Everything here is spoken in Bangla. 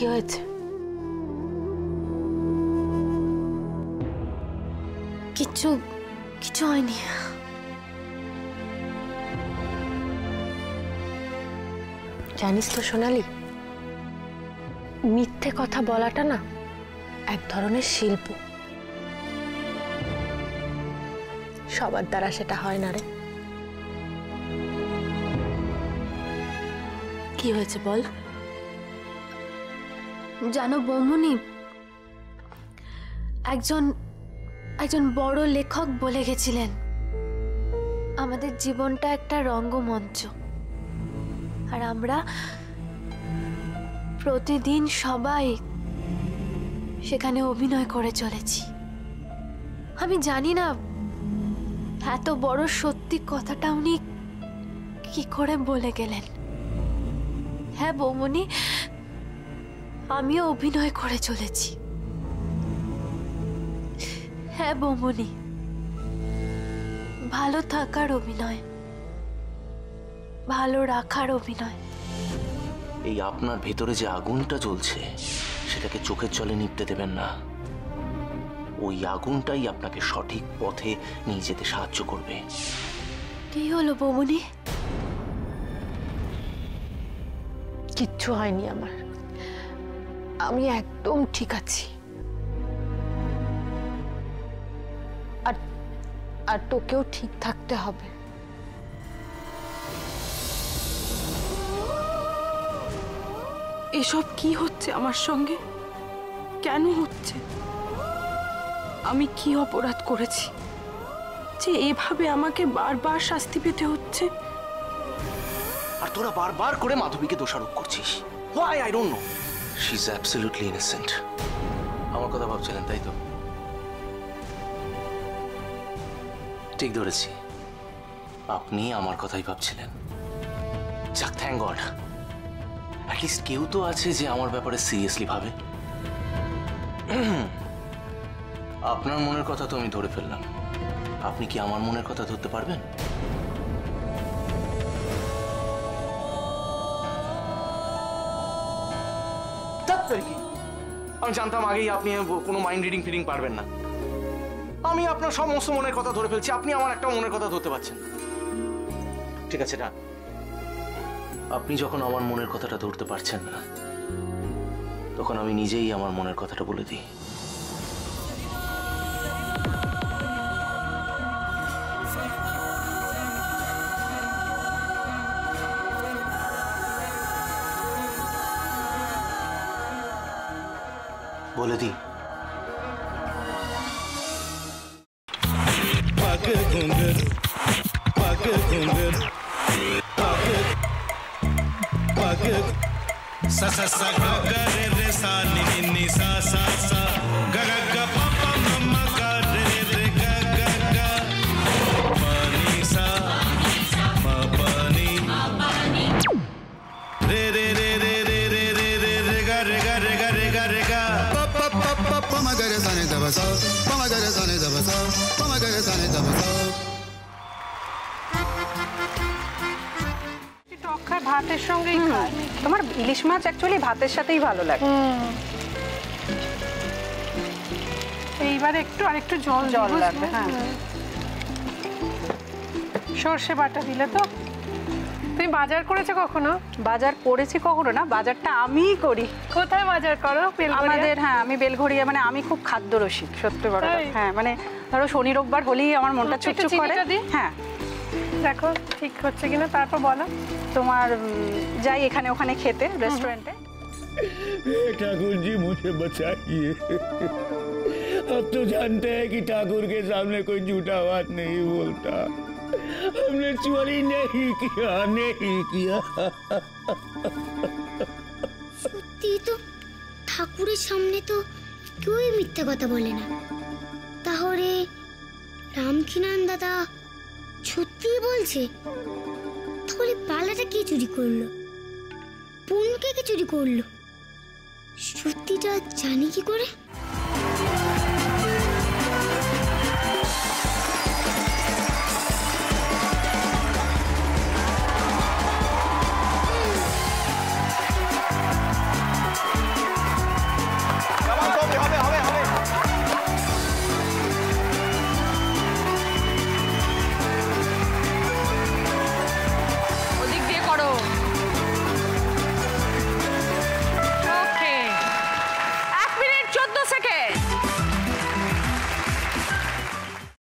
কি হয়েছে? কিচ্ছু কিছু হয়নি। জানিস তো সোনালি, মিথ্যে কথা বলাটা না এক ধরনের শিল্প। সবার দ্বারা সেটা হয় না রে। কি হয়েছে বল? জানো বৌমনি, একজন বড় লেখক বলে গেছিলেন আমাদের জীবনটা একটা রঙ্গমঞ্চ, আর আমরা প্রতিদিন সবাই সেখানে অভিনয় করে চলেছি। আমি জানি না এত বড় সত্যি কথাটা উনি কি করে বলে গেলেন। হ্যাঁ বৌমনি, আমিও অভিনয় করে চলেছি। হ্যাঁ বৌমনি, ভালো থাকার অভিনয়, ভালো রাখার অভিনয়। এই আপনার ভেতরে যে আগুনটা জ্বলছে সেটাকে চোখের জলে নিভতে দেবেন না। ওই আগুনটাই আপনাকে সঠিক পথে নিয়ে যেতে সাহায্য করবে। কি হলো বৌমনি? কিচ্ছু হয়নি আমার, আমি একদম ঠিক আছি। আর তোকেও ঠিক থাকতে হবে। এসব কি হচ্ছে আমার সঙ্গে? কেন হচ্ছে? আমি কি অপরাধ করেছি যে এভাবে আমাকে বারবার শাস্তি পেতে হচ্ছে? আর তোরা বারবার করে মাধবীকে দোষারোপ করছিস। Why? I don't know. She's absolutely innocent. আমার কথা ভাবছিলেন তাই তো? ঠিক ধরেছি, আপনি আমার কথাই ভাবছিলেন। যাক, থ্যাঙ্ক গড, অ্যাটলিস্ট কেউ তো আছে যে আমার ব্যাপারে সিরিয়াসলি ভাবে। আপনার মনের কথা তো আমি ধরে ফেললাম, আপনি কি আমার মনের কথা ধরতে পারবেন? আমি জানতাম আগেই আপনি কোনো মাইন্ড রিডিং ফিডিং পারবেন না। আমি আপনার সমস্ত মনের কথা ধরে ফেলছি, আপনি আমার একটা মনের কথা ধরতে পারছেন। ঠিক আছে না, আপনি যখন আমার মনের কথাটা ধরতে পারছেন না, তখন আমি নিজেই আমার মনের কথাটা বলে দিই। বলে দিই, sa sa sa ga ga re re sa ni ni ni sa sa sa ga ga ga pa pa ma ma ga re re ga ga ga pa ni sa ma pa ni re re re re re re re re re ga re ga re ga re ga re ga pa pa pa pa pa ma ga re sa ni da ba sa pa ma ga re sa ni da ba sa pa ma ga re sa ni da ba sa। ভাতের সঙ্গেই তোমার ইলিশ মাছ অ্যাকচুয়ালি ভাতের সাথেই ভালো লাগে। এইবার আরেকটু জল লাগবে। হ্যাঁ, সর্ষে বাটা দিলে তো। তুমি বাজার করেছো কখনো? বাজার করেছি কখনো না, বাজারটা আমিই করি। কোথায় বাজার করো? আমাদের, হ্যাঁ, আমি বেলঘড়িয়া, মানে আমি খুব খাদ্য রসিক, সত্যি বড়। হ্যাঁ, মানে ধরো শনি রোববার হলেই আমার মনটা চুপচুপ করে। হ্যাঁ, দেখো ঠিক হচ্ছে কিনা, তারপর বলো। তোমার যাই এখানে ওখানে খেতে रेस्टोरेंटे। ठाकुर जी मुझे बचाइए, अब तो जानते हैं कि ठाकुर के सामने कोई झूठा बात नहीं बोलता। हमने चोरी नहीं किया। সত্যি তো, ঠাকুরের সামনে তো কেউই মিথ্যা কথা বলে না। তাহলে রামকিনান দাদা সত্যিই বলছে? তাহলে পালাটা কে চুরি করলো? পুনকে কে চুরি করলো? সত্যিটা জানি কি করে?